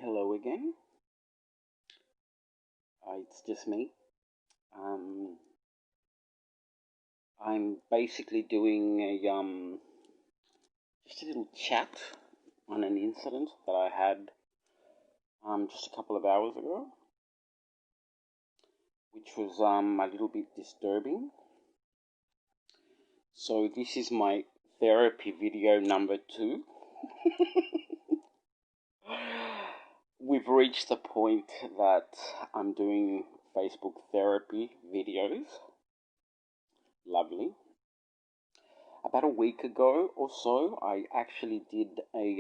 Hello again. It's just me. Um, I'm basically doing just a little chat on an incident that I had just a couple of hours ago, which was a little bit disturbing. So this is my therapy video number 2. We've reached the point that I'm doing Facebook therapy videos. Lovely. About a week ago or so, I actually did a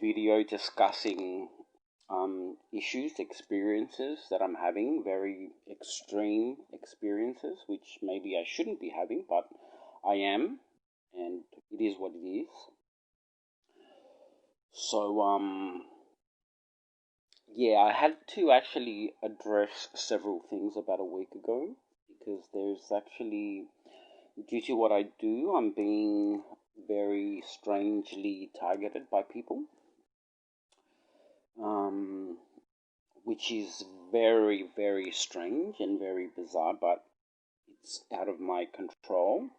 video discussing issues, experiences that I'm having, very extreme experiences, which maybe I shouldn't be having, but I am, and it is what it is. So, yeah, I had to actually address several things about a week ago because there's actually, due to what I do, I'm being very strangely targeted by people, which is very, very strange and very bizarre, but it's out of my control.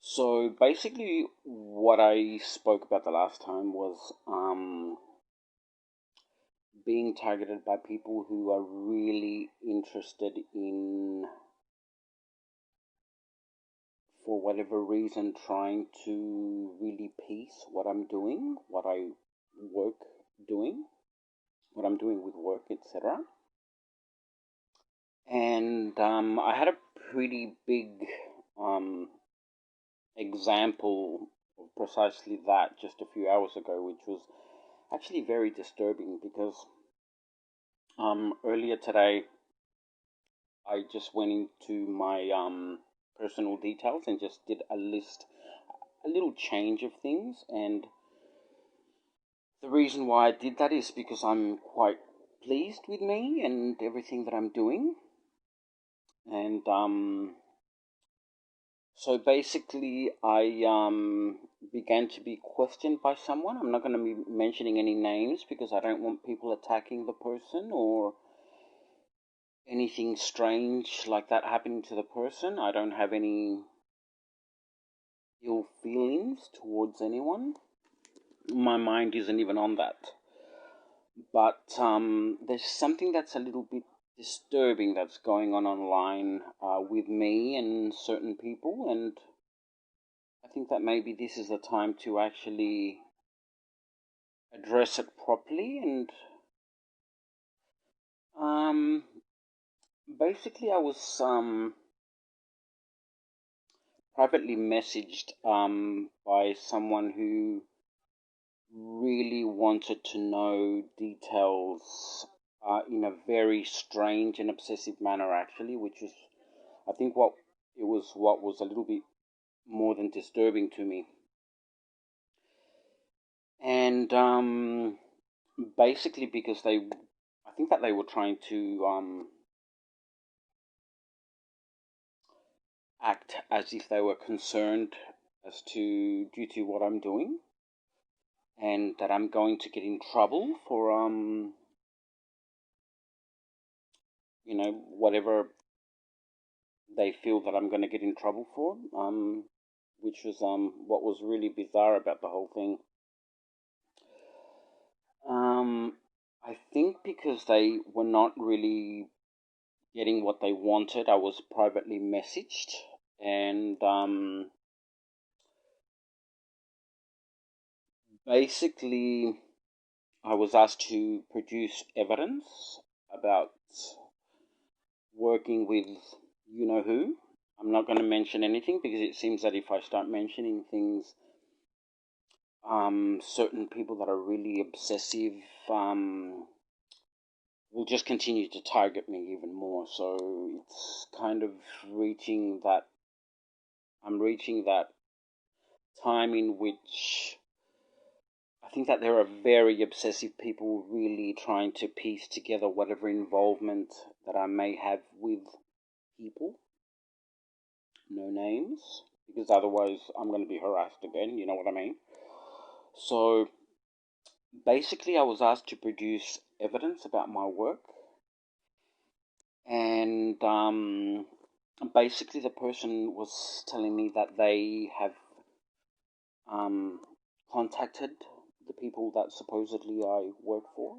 So basically, what I spoke about the last time was being targeted by people who are really interested in, for whatever reason, trying to really piece what I'm doing, what I'm doing with work, etc. And I had a pretty big example of precisely that just a few hours ago, which was actually very disturbing because earlier today I just went into my personal details and just did a little change of things. And the reason why I did that is because I'm quite pleased with me and everything that I'm doing. And so basically, I began to be questioned by someone. I'm not going to be mentioning any names because I don't want people attacking the person or anything strange like that happening to the person. I don't have any ill feelings towards anyone. My mind isn't even on that. But there's something that's a little bit disturbing that's going on online with me and certain people, and I think that maybe this is the time to actually address it properly. And basically, I was privately messaged by someone who really wanted to know details in a very strange and obsessive manner, actually, which is, I think, what was a little bit more than disturbing to me. And basically, because I think that they were trying to act as if they were concerned as to due to what I'm doing, and that I'm going to get in trouble for whatever they feel that I'm going to get in trouble for, which was what was really bizarre about the whole thing. I think because they were not really getting what they wanted, I was privately messaged, and basically I was asked to produce evidence about working with you know who. I'm not going to mention anything because it seems that if I start mentioning things, certain people that are really obsessive will just continue to target me even more. So it's kind of I'm reaching that time in which I think that there are very obsessive people really trying to piece together whatever involvement that I may have with people. No names. because otherwise I'm going to be harassed again, you know what I mean? So basically, I was asked to produce evidence about my work, and basically, the person was telling me that they have um, contacted the people that supposedly I work for,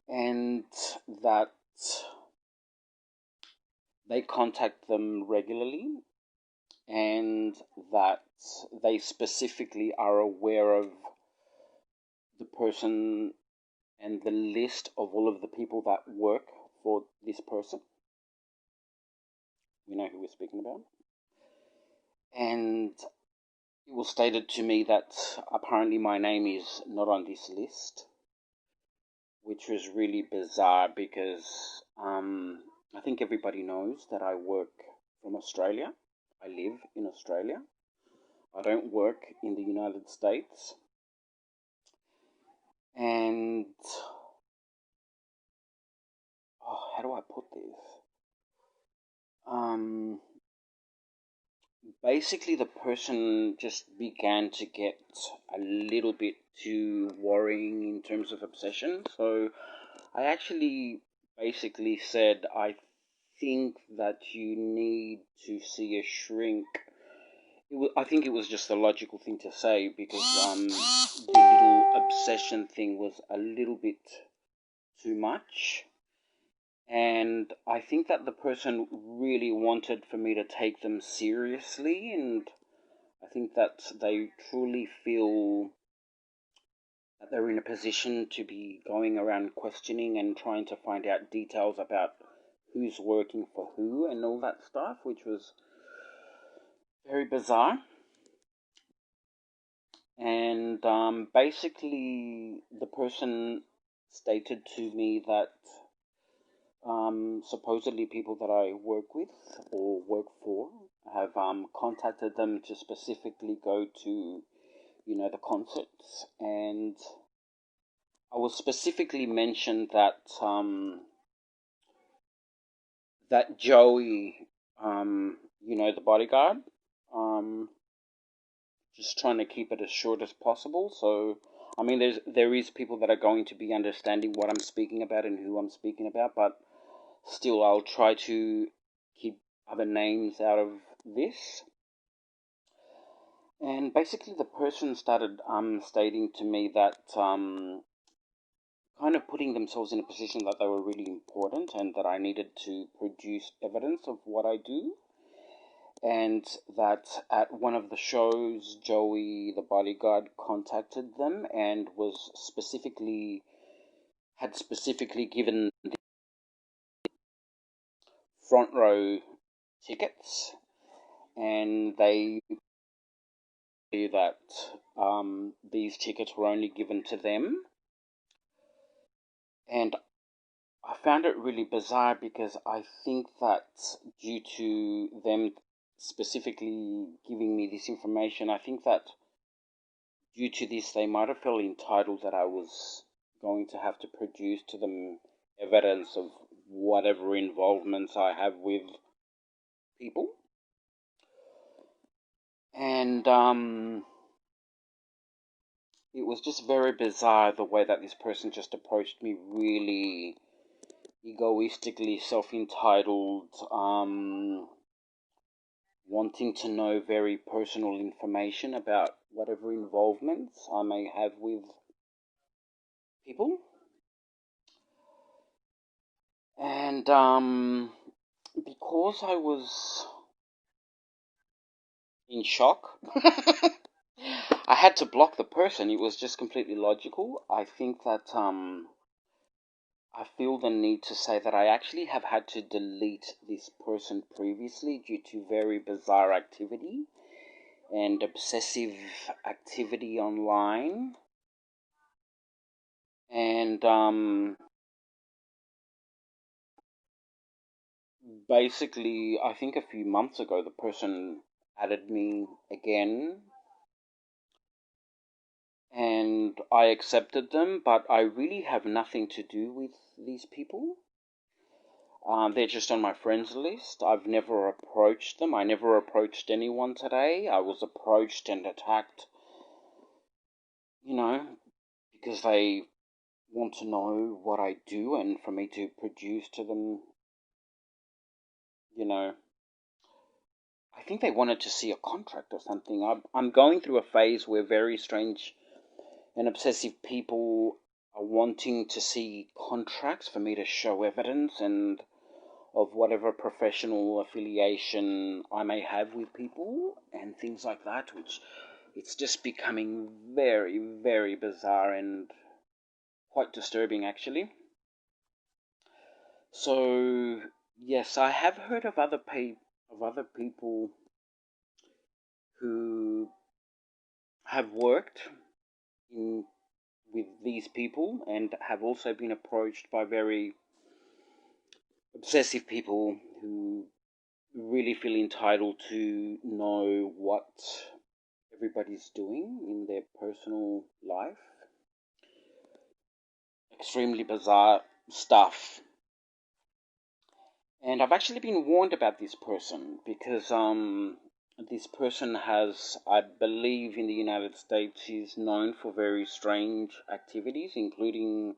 and that they contact them regularly, and that they specifically are aware of the person and the list of all of the people that work for this person. We know who we're speaking about. And it was stated to me that apparently my name is not on this list, which was really bizarre because I think everybody knows that I work from Australia. I live in Australia. I don't work in the United States. And how do I put this? Basically, the person just began to get a little bit too worrying in terms of obsession. So I actually basically said, I think that you need to see a shrink. I think it was just the logical thing to say because the little obsession thing was a little bit too much. And I think that the person really wanted for me to take them seriously, and I think that they truly feel that they're in a position to be going around questioning and trying to find out details about who's working for who and all that stuff, which was very bizarre. And basically, the person stated to me that supposedly people that I work with or work for have contacted them to specifically go to, the concerts. And I was specifically mentioned that that Joey, the bodyguard, um, just trying to keep it as short as possible. So, I mean, there is people that are going to be understanding what I'm speaking about and who I'm speaking about, but still, I'll try to keep other names out of this. And basically, the person started stating to me that kind of putting themselves in a position that they were really important and that I needed to produce evidence of what I do. And that at one of the shows, Joey, the bodyguard, contacted them and had specifically given the front row tickets, and they knew that these tickets were only given to them. And I found it really bizarre because I think that due to them specifically giving me this information, I think that due to this, they might have felt entitled that I was going to have to produce to them evidence of whatever involvements I have with people. And it was just very bizarre the way that this person just approached me, really egoistically, self-entitled, wanting to know very personal information about whatever involvements I may have with people. And because I was in shock, I had to block the person. It was just completely logical. I think that I feel the need to say that I actually have had to delete this person previously due to very bizarre activity and obsessive activity online. And basically, I think a few months ago, the person added me again and I accepted them, but I really have nothing to do with these people. They're just on my friends list. I've never approached them. I never approached anyone today. I was approached and attacked, you know, because they want to know what I do and for me to produce to them, you know. I think they wanted to see a contract or something. I'm going through a phase where very strange and obsessive people are wanting to see contracts for me to show evidence and of whatever professional affiliation I may have with people and things like that, which it's just becoming very, very bizarre and quite disturbing actually. So yes, I have heard of other people who have worked in with these people and have also been approached by very obsessive people who really feel entitled to know what everybody's doing in their personal life. Extremely bizarre stuff. And I've actually been warned about this person because this person has, I believe, in the United States, is known for very strange activities, including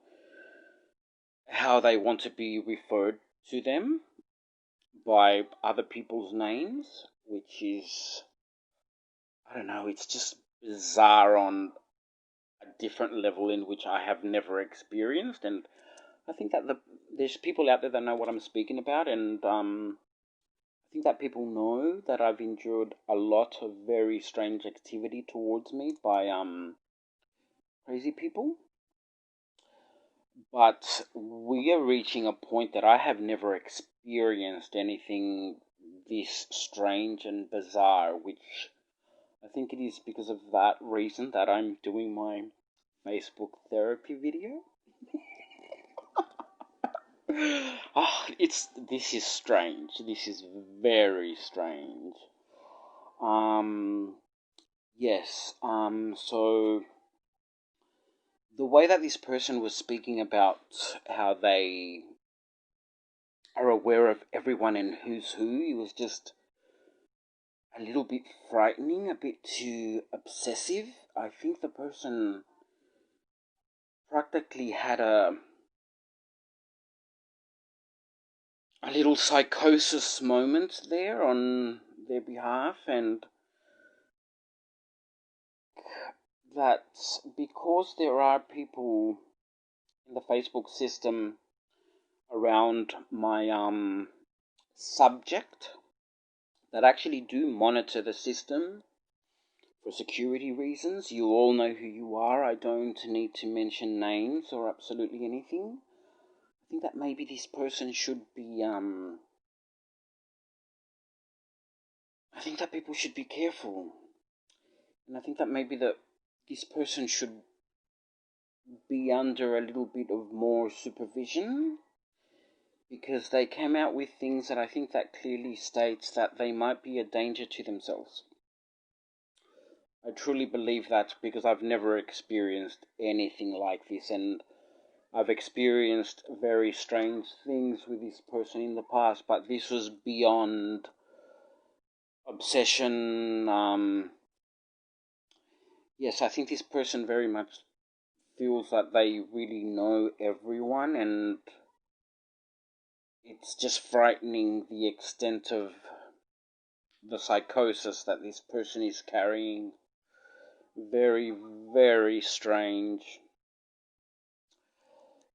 how they want to be referred to them by other people's names, which is, I don't know, it's just bizarre on a different level in which I have never experienced. And I think that there's people out there that know what I'm speaking about, and I think that people know that I've endured a lot of very strange activity towards me by crazy people. But we are reaching a point that I have never experienced anything this strange and bizarre, which I think it is because of that reason that I'm doing my Facebook therapy video. This is strange. This is very strange. Um, yes. So the way that this person was speaking about how they are aware of everyone and who's who, it was just a little bit frightening, a bit too obsessive. I think the person practically had a little psychosis moment there on their behalf, and that because there are people in the Facebook system around my subject that actually do monitor the system for security reasons. You all know who you are. I don't need to mention names or absolutely anything. I think that maybe this person should be I think that people should be careful. And I think that maybe that this person should be under a little bit of more supervision, because they came out with things that I think that clearly states that they might be a danger to themselves. I truly believe that because I've never experienced anything like this, and I've experienced very strange things with this person in the past, but this was beyond obsession. Yes, I think this person very much feels that they really know everyone, and it's just frightening the extent of the psychosis that this person is carrying. Very, very strange.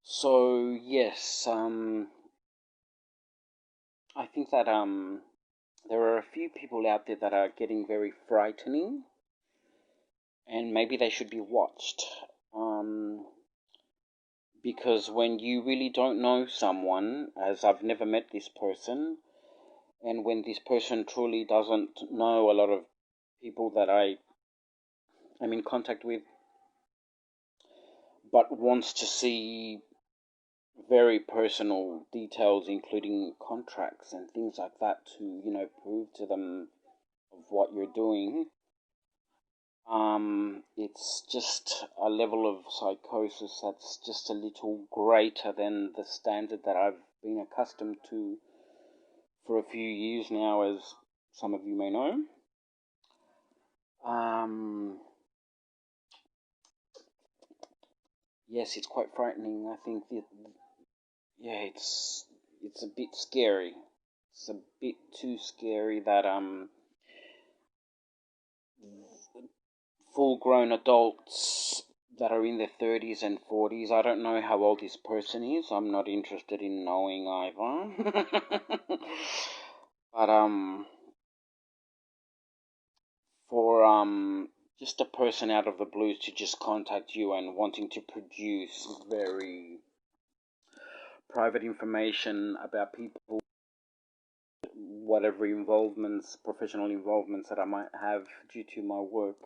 So yes, I think that there are a few people out there that are getting very frightening, and maybe they should be watched. Because when you really don't know someone, as I've never met this person, and when this person truly doesn't know a lot of people that I am in contact with, but wants to see very personal details, including contracts and things like that, to prove to them of what you're doing. It's just a level of psychosis that's just a little greater than the standard that I've been accustomed to for a few years now, as some of you may know. Yes, it's quite frightening. I think yeah, it's a bit scary. It's a bit too scary that full-grown adults that are in their 30s and 40s. I don't know how old this person is. I'm not interested in knowing either. But for just a person out of the blues to just contact you and wanting to produce very private information about people, whatever involvements, professional involvements that I might have due to my work,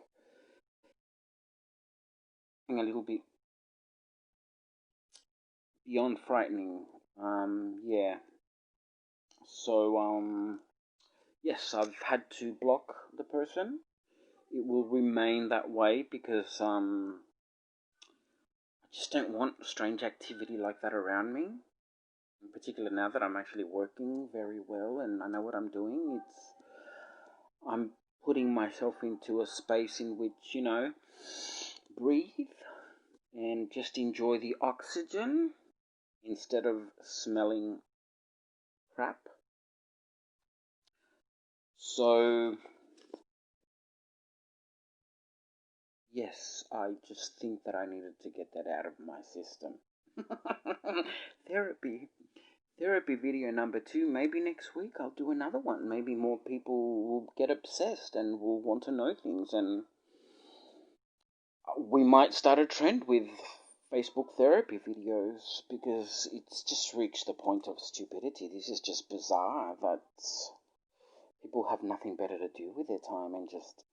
a little bit beyond frightening. Yeah. So yes, I've had to block the person. It will remain that way because I just don't want strange activity like that around me. In particular, now that I'm actually working very well and I know what I'm doing, I'm putting myself into a space in which, breathe and just enjoy the oxygen instead of smelling crap. So, yes, I just think that I needed to get that out of my system. Therapy. Therapy video number 2. Maybe next week I'll do another one. Maybe more people will get obsessed and will want to know things, and we might start a trend with Facebook therapy videos because it's just reached the point of stupidity. This is just bizarre that people have nothing better to do with their time and just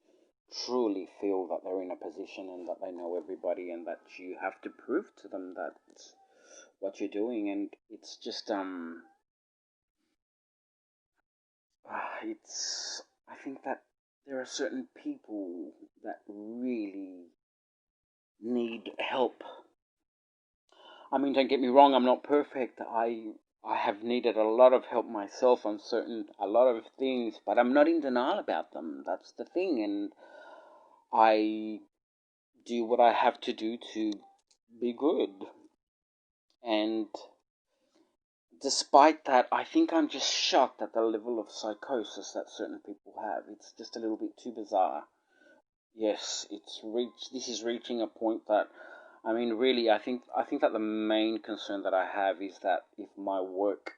truly feel that they're in a position and that they know everybody and that you have to prove to them that what you're doing. And it's just I think that there are certain people that really need help. I mean, don't get me wrong, I'm not perfect. I have needed a lot of help myself on a lot of things, but I'm not in denial about them. That's the thing, and I do what I have to do to be good. And despite that, I think I'm just shocked at the level of psychosis that certain people have. It's just a little bit too bizarre. Yes, this is reaching a point that, I mean, really, I think that the main concern that I have is that if my work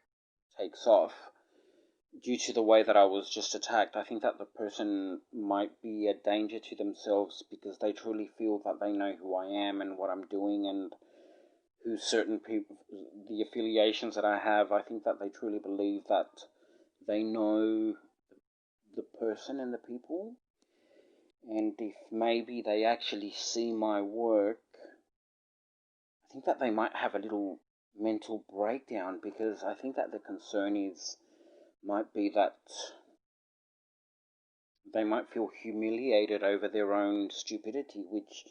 takes off, due to the way that I was just attacked, I think that the person might be a danger to themselves because they truly feel that they know who I am and what I'm doing and who certain people, the affiliations that I have. I think that they truly believe that they know the person and the people. And if maybe they actually see my work, I think that they might have a little mental breakdown because I think that the concern might be that they might feel humiliated over their own stupidity, which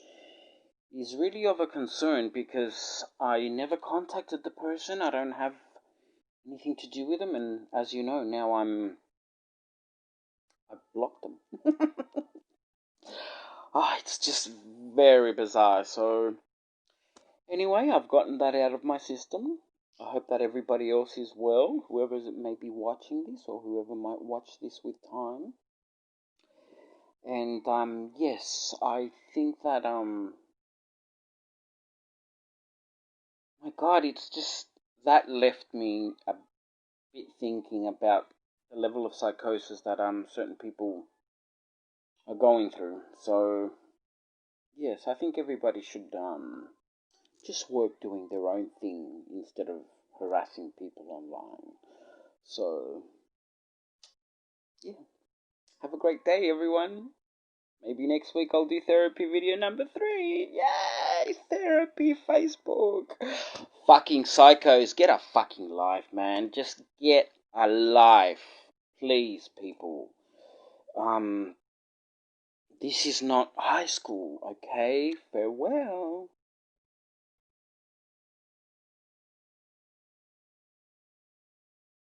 is really of a concern because I never contacted the person. I don't have anything to do with them, and as you know, now I've blocked them. It's just very bizarre. So anyway, I've gotten that out of my system. I hope that everybody else is well, whoever may be watching this or whoever might watch this with time. And yes, I think that my God, it's just that left me a bit thinking about the level of psychosis that certain people are going through. So yes, I think everybody should just work doing their own thing instead of harassing people online. So yeah, have a great day, everyone. Maybe next week I'll do therapy video number 3. Yay! Therapy Facebook. Fucking psychos, get a fucking life, man. Just get a life. Please, people. This is not high school, okay? Farewell.